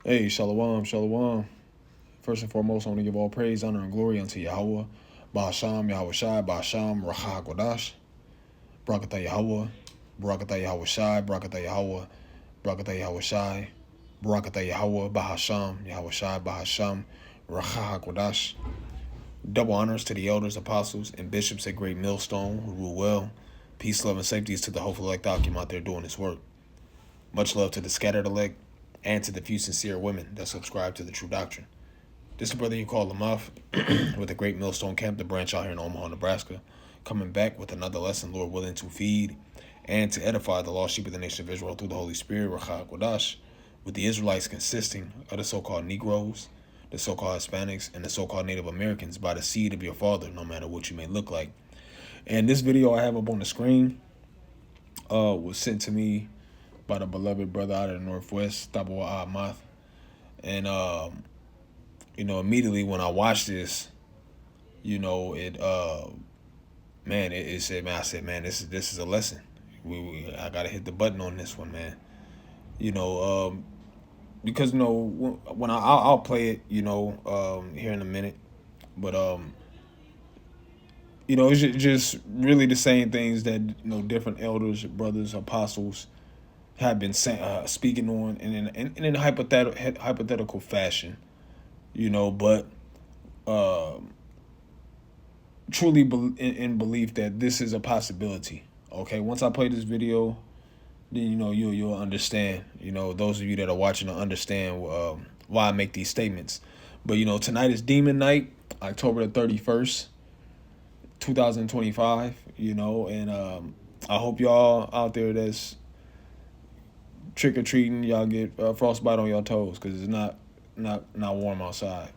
Hey, Shalom, Shalom. First and foremost, I want to give all praise, honor, and glory unto Yahweh. Ba'asham, Yahweh Shai, Ba'asham, Raha Kodash, Barakatah Yahweh, Barakatah Yahweh Shai, Barakatah Yahweh, Barakatah Yahweh Shai, Barakatah Yahweh, Bahasham, Yahweh Shai, Bahasham, Raha Kodash. Double honors to the elders, apostles, and bishops at Great Millstone who rule well. Peace, love, and safety is to the hopeful elect Akim out there doing this work. Much love to the scattered elect and to the few sincere women that subscribe to the true doctrine. This is the brother you call Lamaf with the Great Millstone Camp, the branch out here in Omaha, Nebraska, coming back with another lesson, Lord willing, to feed and to edify the lost sheep of the nation of Israel through the Holy Spirit, Rachah Kodash, with the Israelites consisting of the so-called Negroes, the so-called Hispanics, and the so-called Native Americans by the seed of your father, no matter what you may look like. And this video I have up on the screen was sent to me by the beloved brother out of the Northwest, Tabawa Ahmath. And immediately when I watched this, it said, man, I said, man, this is a lesson. I gotta hit the button on this one, man. Because when I'll play it, here in a minute, but it's just really the same things that different elders, brothers, apostles have been speaking on, in a hypothetical fashion, but truly in belief that this is a possibility. Okay, once I play this video, then you'll understand. Those of you that are watching will understand why I make these statements. But tonight is Demon Night, October the 31st, 2025. And I hope y'all out there that's trick or treating, y'all get frostbite on your toes because it's not warm outside.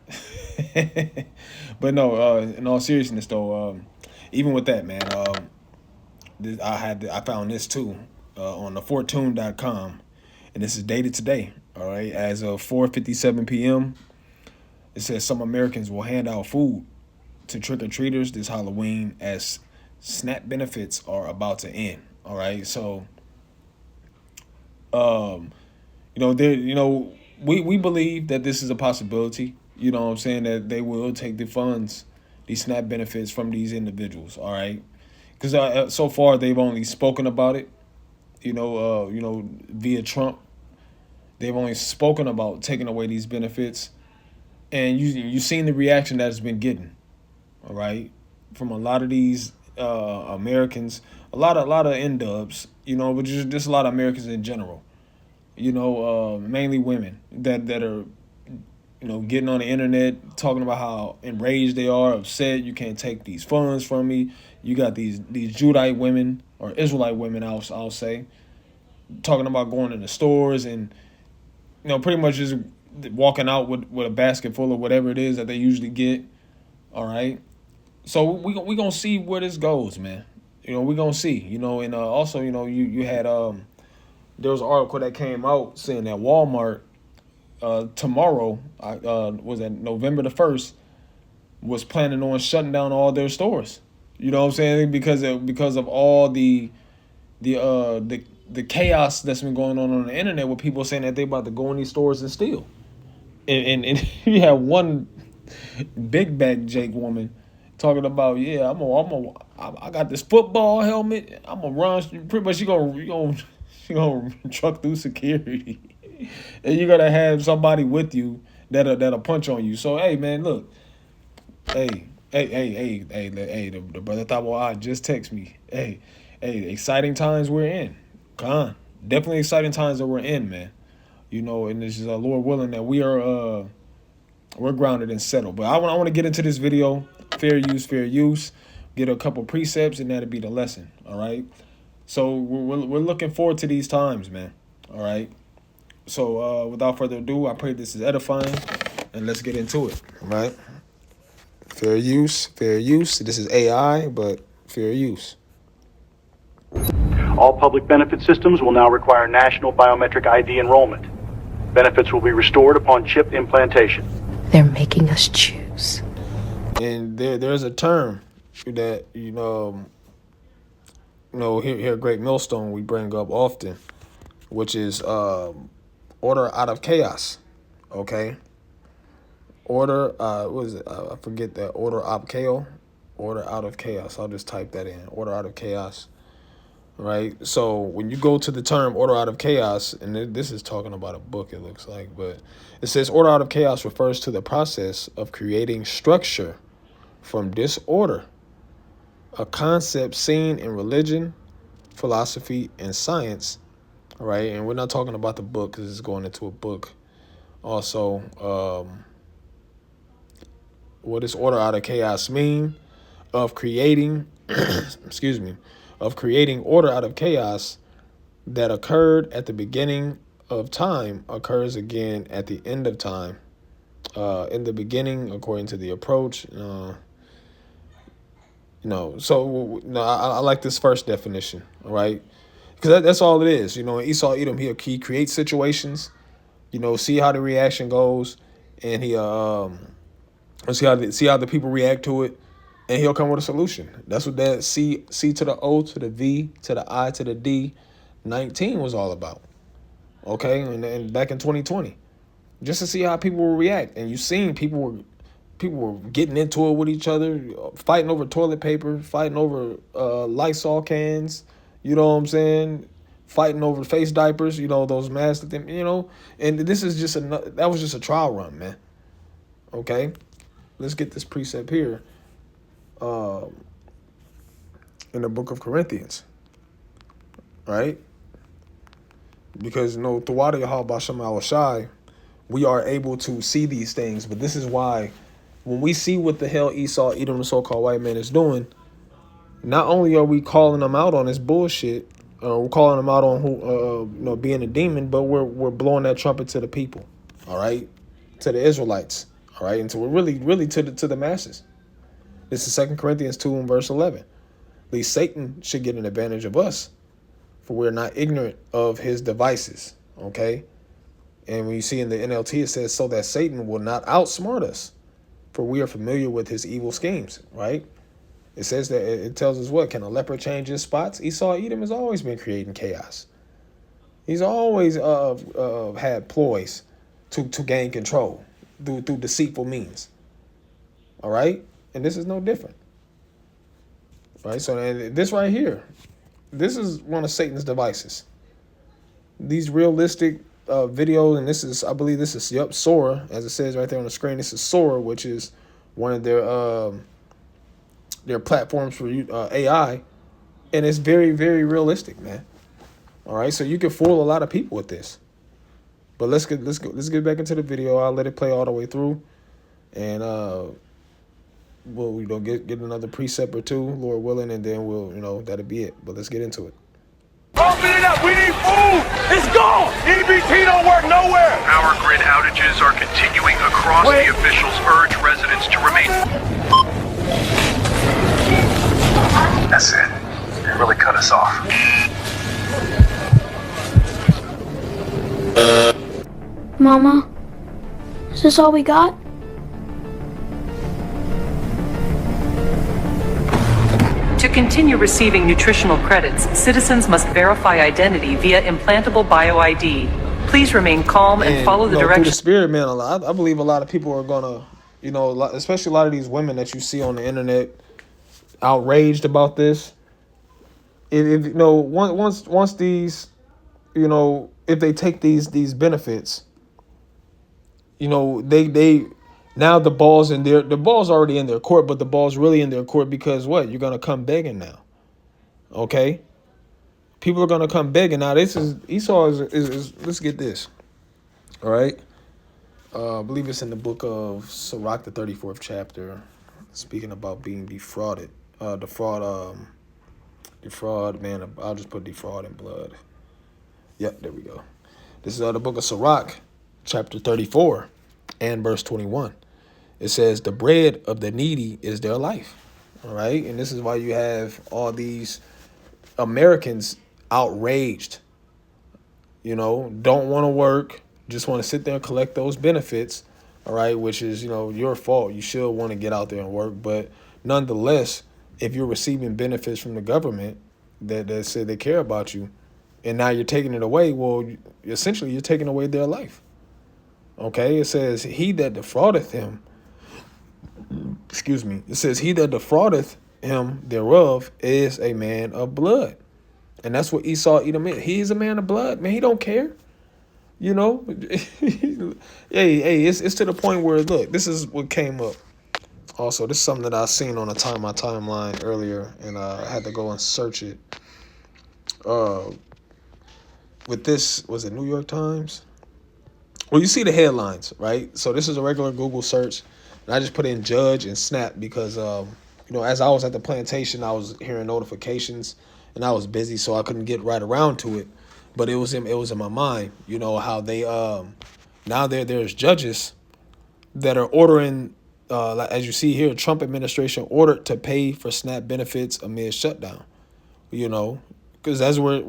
But no, in all seriousness though, even with that, man, I found this too on the Fortune.com, and this is dated today. All right, as of 4:57 p.m., it says some Americans will hand out food to trick or treaters this Halloween as SNAP benefits are about to end. All right, so there, we believe that this is a possibility. You know what I'm saying, that they will take the funds, these SNAP benefits from these individuals. All right, because so far they've only spoken about it. Via Trump, they've only spoken about taking away these benefits, and you've seen the reaction that it's been getting. All right, from a lot of these Americans, a lot of N-dubs, but just a lot of Americans in general. Mainly women that are getting on the internet talking about how enraged they are, upset. You can't take these funds from me. You got these Judite women or Israelite women, I'll say, talking about going to the stores and pretty much just walking out with a basket full of whatever it is that they usually get. All right, so we gonna see where this goes, man. We gonna see. And also you had there was an article that came out saying that Walmart tomorrow, was that November the 1st, was planning on shutting down all their stores. You know what I'm saying? Because of all the chaos that's been going on the internet with people saying that they about to go in these stores and steal. And you have one big back Jake woman talking about, yeah, I got this football helmet. I'm gonna run. Pretty much, she gonna truck through security, and you're gonna have somebody with you that'll punch on you. So hey, man, look, the brother Thabo just text me. Exciting times we're in. Definitely exciting times that we're in, man. And this is Lord willing that we're grounded and settled. But I want to get into this video. Fair use. Get a couple precepts, and that'll be the lesson. All right. So we're looking forward to these times, man. All right. So without further ado, I pray this is edifying, and let's get into it. All right. Fair use. This is AI, but fair use. All public benefit systems will now require national biometric ID enrollment. Benefits will be restored upon chip implantation. They're making us choose. And there's a term that here at Great Millstone we bring up often, which is order out of chaos. Okay. Order, what is it? I forget that. Order op chaos. Order out of chaos. I'll just type that in. Order out of chaos. Right? So when you go to the term order out of chaos, and this is talking about a book, it looks like, but it says order out of chaos refers to the process of creating structure from disorder, a concept seen in religion, philosophy, and science. All right? And we're not talking about the book because it's going into a book. Also, what does order out of chaos mean? Of creating, excuse me, of creating order out of chaos that occurred at the beginning of time occurs again at the end of time. In the beginning, according to the approach, so I like this first definition, all right? Because that's all it is. Esau Edom, he creates situations, see how the reaction goes, and he see how the people react to it, and he'll come with a solution. That's what that C to the O to the V to the I to the D 19 was all about. Okay, and back in 2020, just to see how people will react, and you seen people were getting into it with each other, fighting over toilet paper, fighting over Lysol cans. You know what I'm saying? Fighting over face diapers. Those masks. And this is that was just a trial run, man. Okay, let's get this precept here. In the book of Corinthians, right? Because Thawada Yahal Bashem Al Shai, we are able to see these things. But this is why, when we see what the hell Esau, Edom, the so-called white man, is doing, not only are we calling them out on this bullshit, we're calling them out on who, being a demon, but we're blowing that trumpet to the people, all right, to the Israelites, all right, and to really to the masses. This is 2 Corinthians 2 and verse 11. At least Satan should get an advantage of us, for we're not ignorant of his devices, okay? And when you see in the NLT, it says, so that Satan will not outsmart us, for we are familiar with his evil schemes, right? It says that, it tells us what? Can a leopard change his spots? Esau Edom has always been creating chaos. He's always had ploys to gain control through deceitful means, all right? And this is no different, right? So this right here, this is one of Satan's devices. These realistic videos, and I believe this is Sora, as it says right there on the screen. This is Sora, which is one of their platforms for AI, and it's very, very realistic, man. All right, so you can fool a lot of people with this. But let's get back into the video. I'll let it play all the way through, and we'll get another precept or two, Lord willing, and then that'll be it. But let's get into it. Open it up. We need food. It's gone. EBT don't work nowhere. Power grid outages are continuing across the officials urge residents to remain. That's it. They really cut us off. Mama, is this all we got? To continue receiving nutritional credits, citizens must verify identity via implantable BioID. Please remain calm and follow the directions. Through the spirit, man, I believe a lot of people are gonna, especially a lot of these women that you see on the internet, outraged about this. Once these, if they take these benefits, they now the ball's already in their court, but the ball's really in their court because what? You're gonna come begging now. Okay? People are gonna come begging. Now this is Esau is let's get this. All right. I believe it's in the book of Sirach, the 34th chapter, speaking about being defrauded. Defraud, man, I'll just put defraud in blood. Yep, there we go. This is the book of Sirach, chapter 34 and verse 21. It says, the bread of the needy is their life. All right. And this is why you have all these Americans outraged, don't want to work, just want to sit there and collect those benefits. All right. Which is, your fault. You should want to get out there and work. But nonetheless, if you're receiving benefits from the government that say they care about you, and now you're taking it away, well, essentially you're taking away their life. Okay, it says he that defraudeth him. Excuse me. It says he that defraudeth him thereof is a man of blood. And that's what Esau Edom is. He's a man of blood, man. He don't care. You know, hey, it's to the point where, look, this is what came up. Also, this is something that I seen on my timeline earlier, and I had to go and search it. With this, was it New York Times? Well, you see the headlines, right? So this is a regular Google search, and I just put in Judge and Snap because, as I was at the plantation, I was hearing notifications, and I was busy, so I couldn't get right around to it. But it was in my mind, how they now there's judges that are ordering, as you see here, Trump administration ordered to pay for SNAP benefits amid shutdown. Because as we're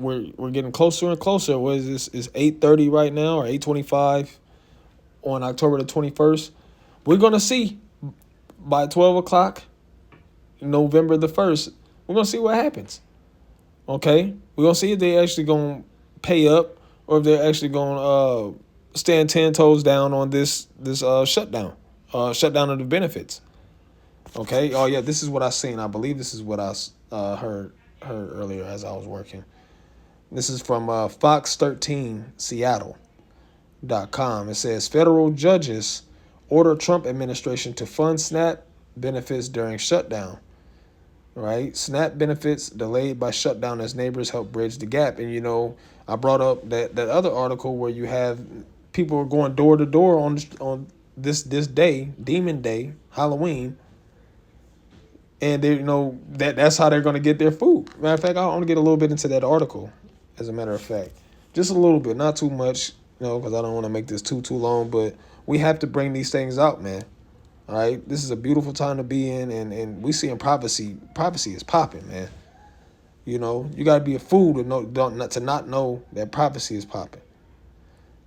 getting closer and closer. What is this? It's 8:30 right now, or 8:25 on October the 21st. We're gonna see by 12 o'clock, November the 1st. We're gonna see what happens. Okay, we're gonna see if they actually gonna pay up, or if they're actually gonna stand 10 toes down on this shutdown of the benefits. Okay. Oh yeah, this is what I seen. I believe this is what I heard earlier as I was working. This is from Fox 13 Seattle.com. It says federal judges order Trump administration to fund SNAP benefits during shutdown. Right, SNAP benefits delayed by shutdown as neighbors help bridge the gap. And I brought up that other article where you have people are going door to door on this day, Demon Day, Halloween, and they that's how they're going to get their food. Matter of fact, I want to get a little bit into that article. As a matter of fact, just a little bit, not too much, because I don't want to make this too long. But we have to bring these things out, man. All right, this is a beautiful time to be in, and we seeing prophecy. Prophecy is popping, man. You got to be a fool to not know that prophecy is popping.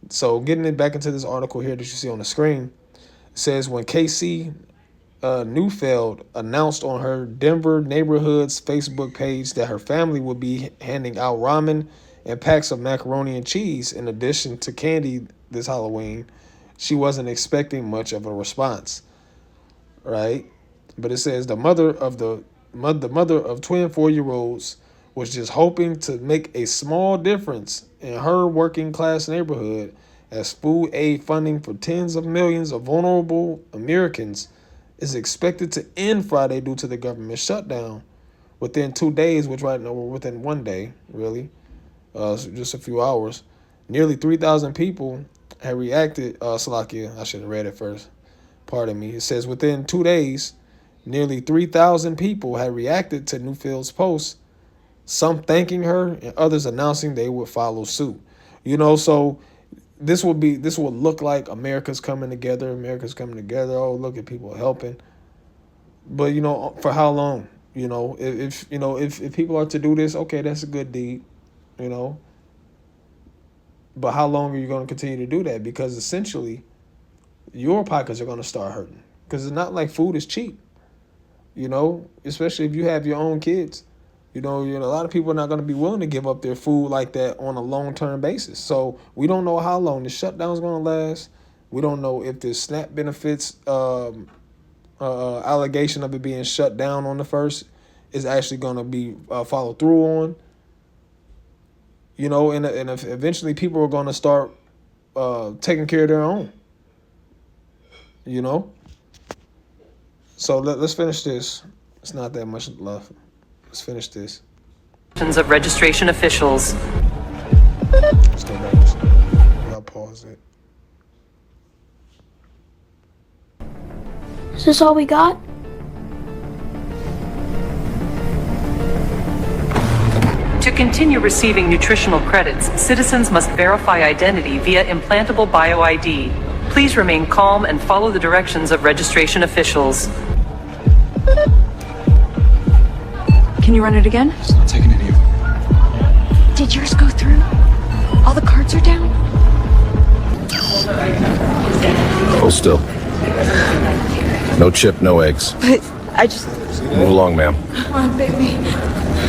So getting it back into this article here that you see on the screen, it says when Casey Neufeld announced on her Denver neighborhood's Facebook page that her family would be handing out ramen and packs of macaroni and cheese in addition to candy this Halloween, she wasn't expecting much of a response. Right, but it says the mother of twin 4-year-olds was just hoping to make a small difference in her working class neighborhood as food aid funding for tens of millions of vulnerable Americans is expected to end Friday due to the government shutdown within 2 days, which right now we're within 1 day, really, just a few hours. Nearly 3,000 people have reacted. Salakia, I should have read it first. Pardon me. It says within 2 days, nearly 3,000 people had reacted to Neufeld's post, some thanking her and others announcing they would follow suit. So this will look like America's coming together. Oh, look at people helping. But for how long? If people are to do this, okay, that's a good deed. But how long are you going to continue to do that? Because essentially, your pockets are going to start hurting, because it's not like food is cheap, especially if you have your own kids. A lot of people are not going to be willing to give up their food like that on a long-term basis. So we don't know how long the shutdown is going to last. We don't know if the SNAP benefits allegation of it being shut down on the 1st is actually going to be followed through on. And if eventually people are going to start taking care of their own. So let's finish this. It's not that much left. Let's finish this. Of registration officials. Let's go back. I'll pause it. Is this all we got? To continue receiving nutritional credits, citizens must verify identity via implantable BioID. Please remain calm and follow the directions of registration officials. Can you run it again? It's not taking any of them. Did yours go through? All the cards are down? Hold still. No chip, no eggs. But I just... Move along, ma'am. Come on, baby.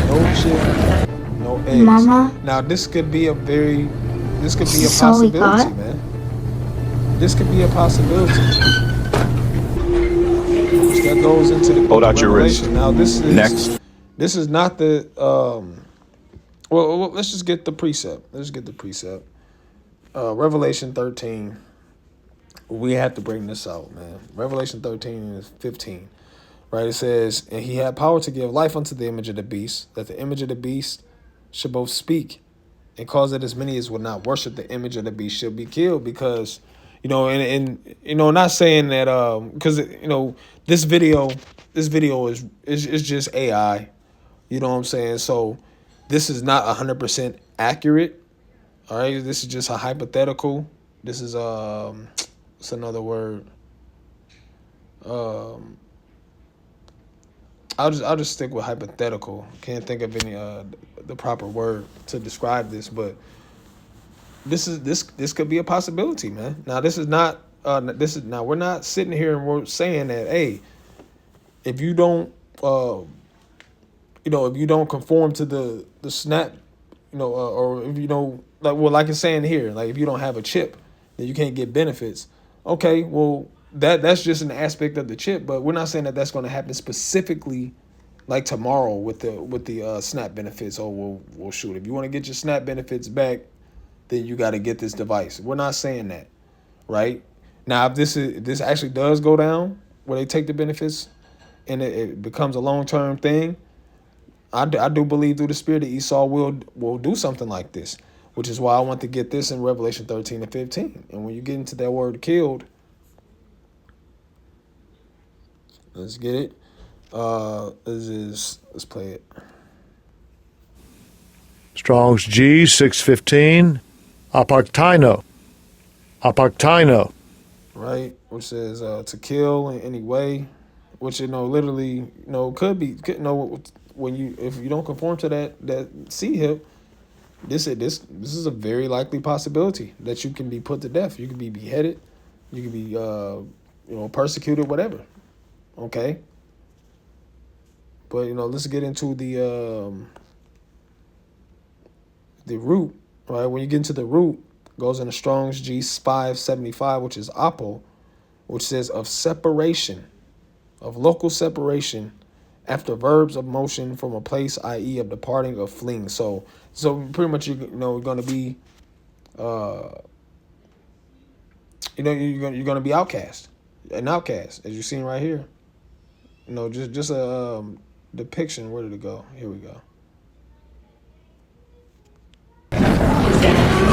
No chip, no eggs. Mama? Now this could be a Is this all we possibility, got? man. this could be a possibility. That goes into the Hold out your wrist. Revelation. Now this is Next. This is not the well, let's just get the precept. Let's get the precept. Revelation 13. We have to bring this out, man. Revelation 13 is 15. Right? It says, and he had power to give life unto the image of the beast, that the image of the beast should both speak and cause that as many as would not worship the image of the beast should be killed. Because, and not saying that because this video is just AI. You know what I'm saying? So this is not 100% accurate. All right, this is just a hypothetical. This is what's another word? I'll just stick with hypothetical. Can't think of any the proper word to describe this, but this could be a possibility, man. Now this is not we're not sitting here and we're saying that, hey, if you don't if you don't conform to the SNAP, or if like it's saying here, like if you don't have a chip, then you can't get benefits. Okay, well that's just an aspect of the chip, but we're not saying that that's going to happen specifically like tomorrow with the SNAP benefits. Oh, well shoot, if you want to get your SNAP benefits back, then you got to get this device. We're not saying that, right? Now, if this actually does go down where they take the benefits and it becomes a long-term thing, I do believe through the Spirit that Esau will do something like this, which is why I want to get this in Revelation 13 and 15. And when you get into that word killed, let's get it. Let's play it. Strong's G 615. Apartino. Right, which says to kill in any way, which literally could be when if you don't conform to that C hip, this is a very likely possibility that you can be put to death. You can be beheaded, you can be persecuted, whatever. Okay. But let's get into the root, right? When you get into the root, goes into Strong's G 575, which is apo, which says of separation, of local separation after verbs of motion from a place, i.e. of departing or fleeing. So pretty much you're going to be you're going to be an outcast, as you're seeing right here. Just a depiction. Where did it go? Here we go.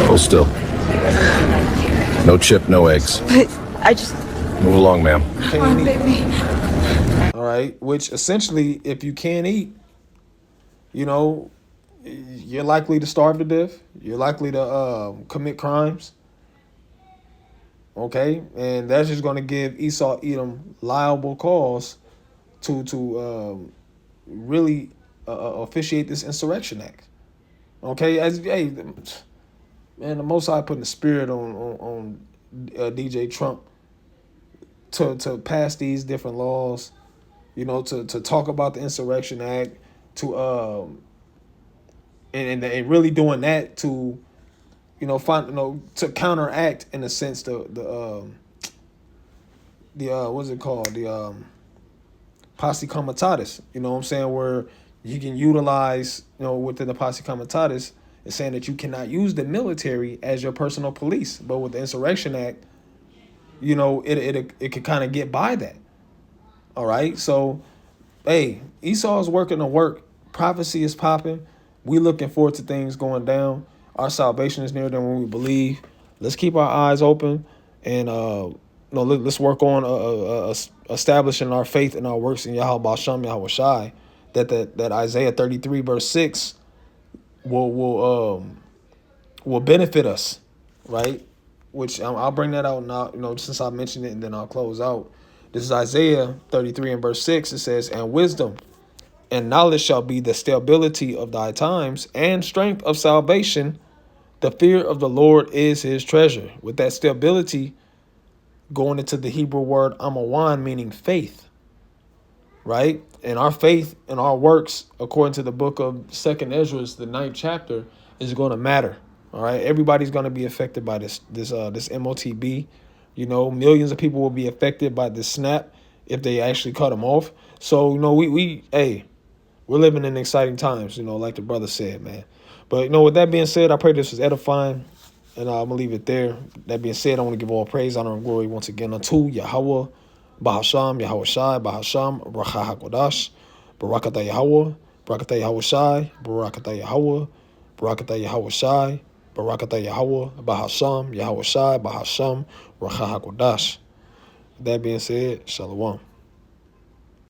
Hold still. No chip, no eggs. But I just... Move along, ma'am. Come on, baby. All right, which essentially, if you can't eat, you're likely to starve to death. You're likely to commit crimes. Okay, and that's just going to give Esau Edom liable cause to really officiate this insurrection act. Okay, man, the Most High putting the spirit on DJ Trump to pass these different laws, to talk about the Insurrection Act, to and really doing that to to counteract in a sense the what's it called, the posse comitatus, where you can utilize within the posse comitatus. It's saying that you cannot use the military as your personal police, but with the Insurrection Act, it could kind of get by that. All right, so hey, Esau is working to work. Prophecy is popping. We looking forward to things going down. Our salvation is nearer than when we believe. Let's keep our eyes open and let's work on establishing our faith and our works in Yahweh Ba'asham Yahweh Shai. That Isaiah 33 verse 6 will benefit us, right? Which I'll bring that out now, since I mentioned it, and then I'll close out. This is Isaiah 33 and verse 6. It says, and wisdom and knowledge shall be the stability of thy times, and strength of salvation. The fear of the Lord is his treasure. With that stability, going into the Hebrew word amawan, meaning faith, right? And our faith and our works, according to the book of 2nd Ezra, the 9th chapter, is going to matter. All right, everybody's going to be affected by this MOTB, You know, millions of people will be affected by this snap if they actually cut them off. So, you know, we're living in exciting times, you know, like the brother said, man. But, you know, with that being said, I pray this was edifying, and I'm going to leave it there. That being said, I want to give all praise, honor, and glory once again unto Yahweh, Bahasham, Yahweh Shai, Bahasham, Racha HaKodash, Barakatah Yahweh, Barakatah Yahweh Shai, Barakatah Yahweh, Barakatah Yahweh Shai, Barakatah Yahweh, Bahasham, Yahweh Shai, Bahasham, Racha HaKodash. That being said, Shalom.